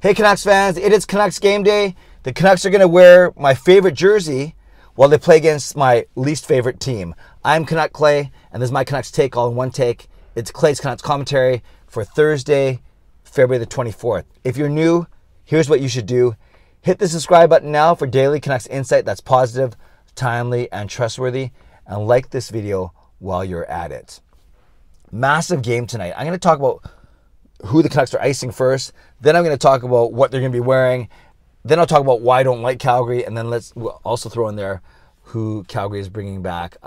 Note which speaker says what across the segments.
Speaker 1: Hey Canucks fans, it is Canucks game day. The Canucks are going to wear my favorite jersey while they play against my least favorite team. I'm Canuck Clay, and this is my Canucks take all in one take. It's Clay's Canucks commentary for Thursday, February the 24th. If you're new, here's what you should do. Hit the subscribe button now for daily Canucks insight that's positive, timely, and trustworthy. And like this video while you're at it. Massive game tonight. I'm going to talk about who the Canucks are icing first. Then I'm going to talk about what they're going to be wearing. Then I'll talk about why I don't like Calgary. And then we'll also throw in there who Calgary is bringing back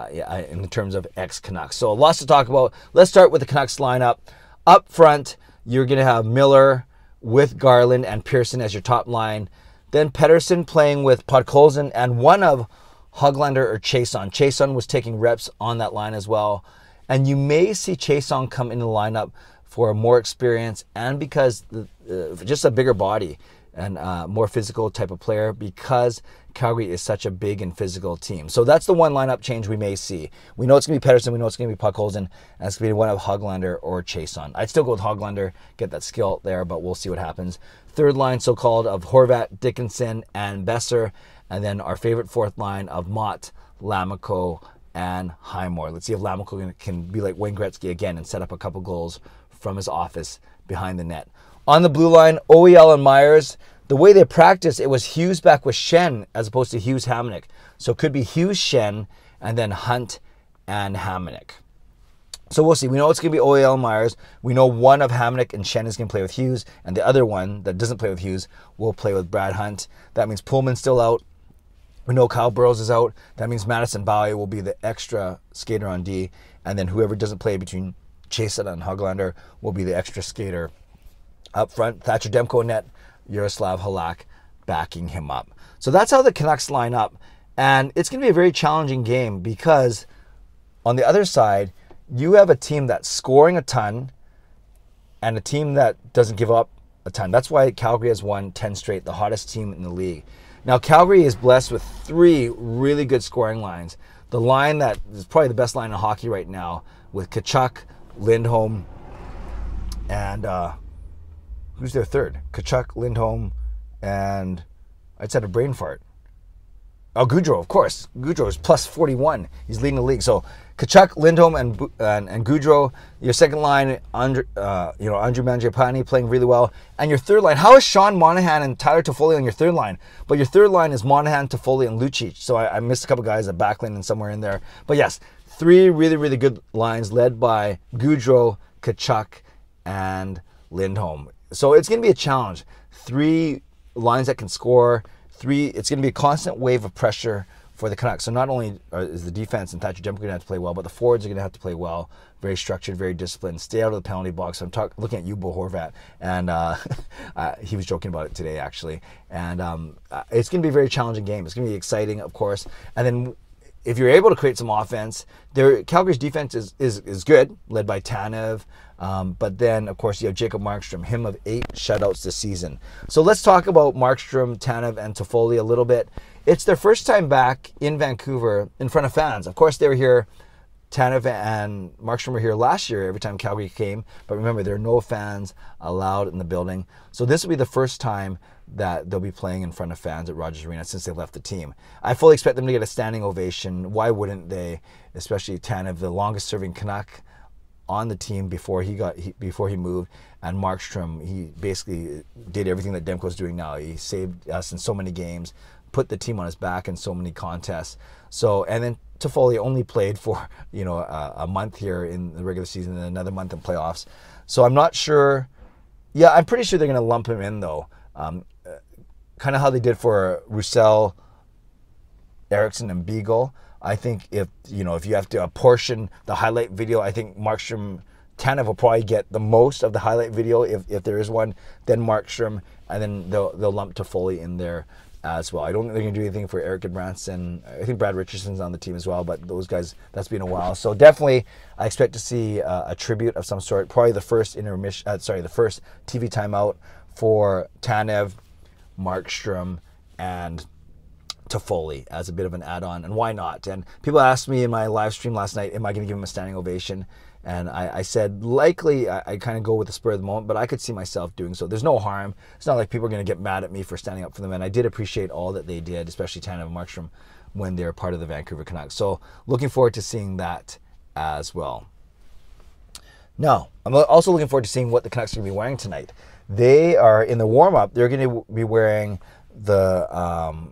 Speaker 1: in terms of ex-Canucks. So lots to talk about. Let's start with the Canucks lineup. Up front, you're going to have Miller with Garland and Pearson as your top line. Then Pettersson playing with Podkolzin and one of Höglander or Chiasson. Chiasson was taking reps on that line as well. And you may see Chiasson come into the lineup for more experience and because just a bigger body and more physical type of player because Calgary is such a big and physical team. So that's the one lineup change we may see. We know it's going to be Pettersson. We know it's going to be Podkolzin. And it's going to be one of Höglander or Chiasson. I'd still go with Höglander, get that skill there, but we'll see what happens. Third line, so-called, of Horvat, Dickinson, and Besser. And then our favorite fourth line of Mott, Lammikko, and Highmore. Let's see if Lammikko can be like Wayne Gretzky again and set up a couple goals from his office behind the net. On the blue line, OEL and Myers. The way they practice, it was Hughes back with Schenn as opposed to Hughes Hamonic. So it could be Hughes Schenn and then Hunt and Hamonic. So we'll see. We know it's going to be OEL and Myers. We know one of Hamonic and Schenn is going to play with Hughes, and the other one that doesn't play with Hughes will play with Brad Hunt. That means Pullman's still out. We know Kyle Burrows is out. That means Madison Bowie will be the extra skater on D, and then whoever doesn't play between Chiasson and Höglander will be the extra skater up front. Thatcher Demko net, Yaroslav Halak backing him up. So that's how the Canucks line up. And it's going to be a very challenging game because on the other side, you have a team that's scoring a ton and a team that doesn't give up a ton. That's why Calgary has won 10 straight, the hottest team in the league. Now, Calgary is blessed with three really good scoring lines. The line that is probably the best line in hockey right now with Tkachuk, Lindholm, and who's their third? Tkachuk, Lindholm, and I just had a brain fart. Oh, Gaudreau, of course. Gaudreau is plus 41. He's leading the league. So Tkachuk, Lindholm, and Gaudreau. Your second line, Andrew Mangiapane playing really well. And your third line, how is Sean Monahan and Tyler Toffoli on your third line? But your third line is Monahan, Toffoli, and Lucic. So I missed a couple guys at Backlund and somewhere in there. But yes, three really, really good lines led by Gaudreau, Tkachuk, and Lindholm. So it's going to be a challenge. Three lines that can score. It's going to be a constant wave of pressure for the Canucks. So not only is the defense and Thatcher Demko going to have to play well, but the forwards are going to have to play well. Very structured, very disciplined. Stay out of the penalty box. I'm looking at you, Bo Horvat, and he was joking about it today, actually. And it's going to be a very challenging game. It's going to be exciting, of course. And then if you're able to create some offense, Calgary's defense is good, led by Tanev. But then, of course, you have Jacob Markstrom, him of 8 shutouts this season. So let's talk about Markstrom, Tanev, and Toffoli a little bit. It's their first time back in Vancouver in front of fans. Of course, they were here. Tanev and Markstrom were here last year every time Calgary came. But remember, there are no fans allowed in the building. So this will be the first time that they'll be playing in front of fans at Rogers Arena since they left the team. I fully expect them to get a standing ovation. Why wouldn't they? Especially Tanev, the longest serving Canuck on the team before he moved, and Markstrom, he basically did everything that Demko's doing now. He saved us in so many games, put the team on his back in so many contests. So, and then Toffoli only played for a month here in the regular season and another month in playoffs. So I'm not sure. Yeah, I'm pretty sure they're going to lump him in though. Kind of how they did for Roussel, Eriksson, and Beagle. I think if you have to apportion the highlight video, I think Markstrom, Tanev will probably get the most of the highlight video if there is one. Then Markstrom, and then they'll lump Toffoli in there as well. I don't think they're going to do anything for Eric Goodbranson. I think Brad Richardson's on the team as well, but those guys, that's been a while. So definitely, I expect to see a tribute of some sort. Probably the first the first TV timeout for Tanev, Markstrom, and Toffoli as a bit of an add-on, and why not? And people asked me in my live stream last night, am I going to give him a standing ovation? And I said likely I kind of go with the spur of the moment, but I could see myself doing so. There's no harm. It's not like people are going to get mad at me for standing up for them. And I did appreciate all that they did, especially Tanev and Markstrom, when they're part of the Vancouver Canucks. So looking forward to seeing that as well. Now, I'm also looking forward to seeing what the Canucks are going to be wearing tonight. They are in the warm-up. They're going to be wearing the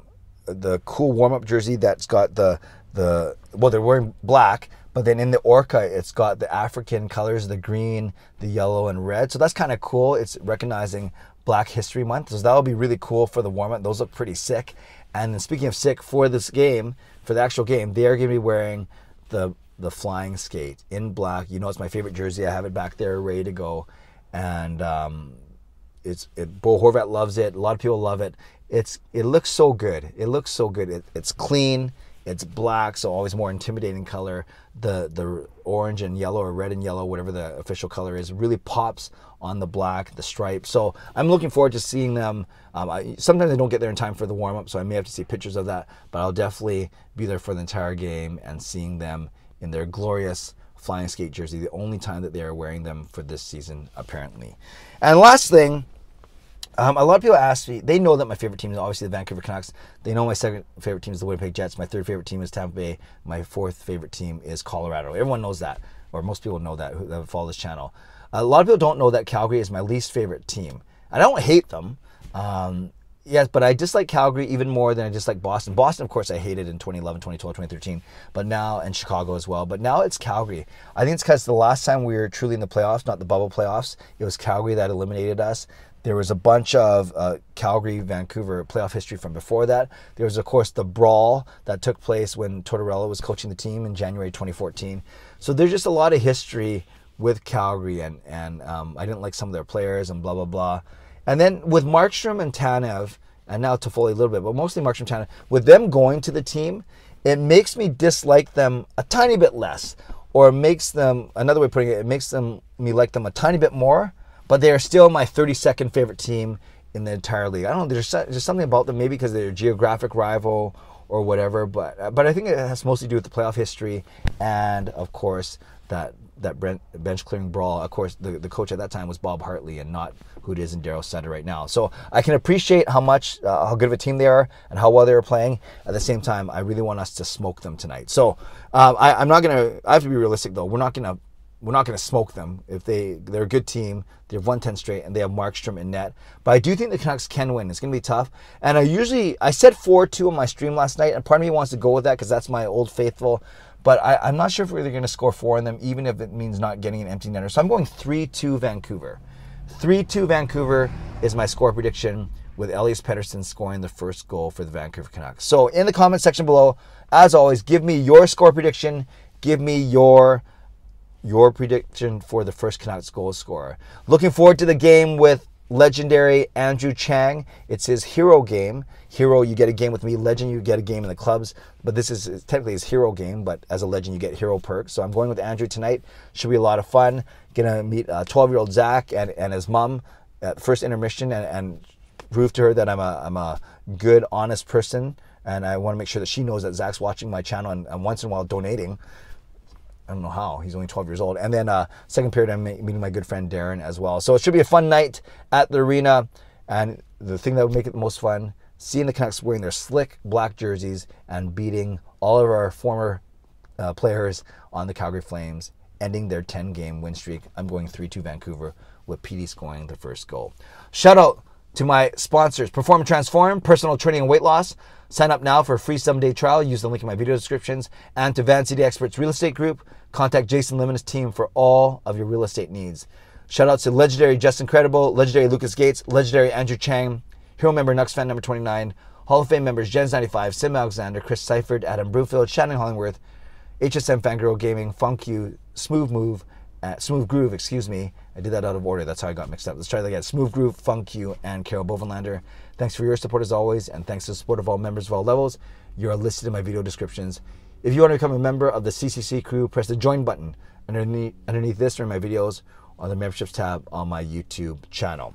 Speaker 1: cool warm-up jersey that's got well, they're wearing black, but then in the Orca, it's got the African colors, the green, the yellow, and red. So that's kind of cool. It's recognizing Black History Month. So that'll be really cool for the warm-up. Those look pretty sick. And then speaking of sick, for this game, for the actual game, they are going to be wearing the flying skate in black. You know, it's my favorite jersey. I have it back there ready to go. And Bo Horvat loves it. A lot of people love it. It looks so good. It looks so good. It's clean. It's black, so always more intimidating color. The orange and yellow, or red and yellow, whatever the official color is, really pops on the black, the stripe. So I'm looking forward to seeing them. Sometimes I don't get there in time for the warm-up, so I may have to see pictures of that, but I'll definitely be there for the entire game and seeing them in their glorious flying skate jersey, the only time that they are wearing them for this season, apparently. And last thing, a lot of people ask me, they know that my favorite team is obviously the Vancouver Canucks. They know my second favorite team is the Winnipeg Jets. My third favorite team is Tampa Bay. My fourth favorite team is Colorado. Everyone knows that, or most people know that who follow this channel. A lot of people don't know that Calgary is my least favorite team. I don't hate them. Yes, but I dislike Calgary even more than I dislike Boston. Boston, of course, I hated in 2011, 2012, 2013, but now, and Chicago as well. But now it's Calgary. I think it's because the last time we were truly in the playoffs, not the bubble playoffs, it was Calgary that eliminated us. There was a bunch of Calgary-Vancouver playoff history from before that. There was, of course, the brawl that took place when Tortorella was coaching the team in January 2014. So there's just a lot of history with Calgary, and I didn't like some of their players and blah, blah, blah. And then with Markstrom and Tanev, and now Toffoli a little bit, but mostly Markstrom and Tanev, with them going to the team, it makes me dislike them a tiny bit less. Or it makes them, another way of putting it, it makes me like them a tiny bit more, but they are still my 32nd favorite team in the entire league. I don't know, there's something about them, maybe because they're a geographic rival or whatever, but I think it has mostly to do with the playoff history and, of course, that bench clearing brawl. Of course, the coach at that time was Bob Hartley and not who it is in Darryl Sutter right now. So I can appreciate how good of a team they are and how well they are playing. At the same time, I really want us to smoke them tonight. So I have to be realistic though. We're not gonna smoke them. If they're a good team, they've won 10 straight and they have Markstrom in net. But I do think the Canucks can win. It's gonna be tough. And I said 4-2 on my stream last night, and part of me wants to go with that because that's my old faithful. But I'm not sure if we're going to score 4 on them, even if it means not getting an empty netter. So I'm going 3-2 Vancouver. 3-2 Vancouver is my score prediction, with Elias Pettersson scoring the first goal for the Vancouver Canucks. So in the comment section below, as always, give me your score prediction. Give me your prediction for the first Canucks goal scorer. Looking forward to the game with legendary Andrew Chang. It's his hero game. Hero, you get a game with me. Legend, you get a game in the clubs. But this is technically his hero game, but as a legend, you get hero perks. So I'm going with Andrew tonight. Should be a lot of fun. Gonna meet 12-year-old Zach and his mom at the first intermission and prove to her that I'm a good, honest person. And I want to make sure that she knows that Zach's watching my channel and once in a while donating. I don't know how. He's only 12 years old. And then second period, I'm meeting my good friend Darren as well. So it should be a fun night at the arena. And the thing that would make it the most fun, seeing the Canucks wearing their slick black jerseys and beating all of our former players on the Calgary Flames, ending their 10-game win streak. I'm going 3-2 Vancouver with PD scoring the first goal. Shout out to my sponsors, Perform and Transform, personal training and weight loss. Sign up now for a free 7-day trial. Use the link in my video descriptions. And to Van City Experts Real Estate Group, contact Jason Lim and his team for all of your real estate needs. Shout out to legendary Justin Credible, legendary Lucas Gates, legendary Andrew Chang, hero member nucksfan number 29, Hall of Fame members Jens95, simalexander, Chris Seifert, Adam Broomfield, Shannon Hollingworth, HSM Fangirl Gaming, Funk You, Smooth Groove, excuse me. I did that out of order. That's how I got mixed up. Let's try that again. Smooth Groove, Funk You, and Carol Bovenlander. Thanks for your support as always, and thanks to the support of all members of all levels. You are listed in my video descriptions. If you want to become a member of the CCC Crew, press the join button underneath this or in my videos on the memberships tab on my YouTube channel.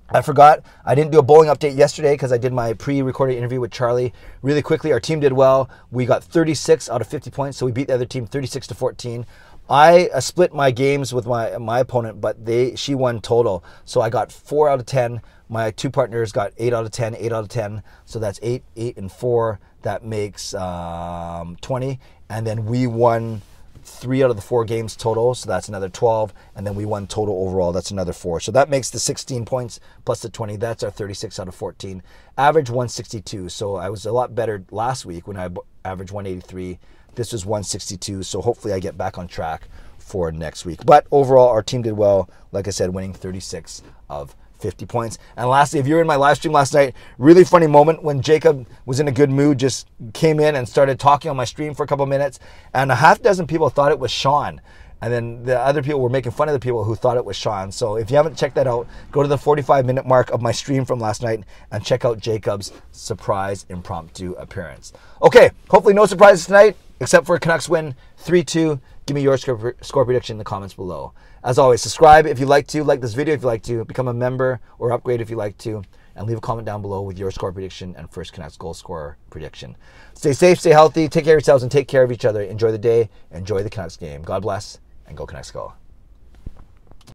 Speaker 1: I forgot, I didn't do a bowling update yesterday because I did my pre-recorded interview with Charlie. Really quickly, our team did well. We got 36 out of 50 points, so we beat the other team 36-14. I split my games with my opponent, but she won total. So I got 4 out of 10. My two partners got 8 out of 10, 8 out of 10. So that's 8, 8, and 4. That makes 20. And then we won 3 out of the 4 games total. So that's another 12. And then we won total overall. That's another 4. So that makes the 16 points plus the 20. That's our 36 out of 14. Average 162. So I was a lot better last week when I averaged 183. This was 162, so hopefully I get back on track for next week. But overall, our team did well. Like I said, winning 36 of 50 points. And lastly, if you were in my live stream last night, really funny moment when Jacob was in a good mood, just came in and started talking on my stream for a couple minutes, and a half dozen people thought it was Sean. And then the other people were making fun of the people who thought it was Sean. So if you haven't checked that out, go to the 45-minute mark of my stream from last night and check out Jacob's surprise impromptu appearance. Okay, hopefully no surprises tonight, except for a Canucks win 3-2. Give me your score prediction in the comments below. As always, subscribe if you like to, like this video if you like to, become a member or upgrade if you like to, and leave a comment down below with your score prediction and first Canucks goal scorer prediction. Stay safe, stay healthy, take care of yourselves, and take care of each other. Enjoy the day, enjoy the Canucks game. God bless, and go Canucks go.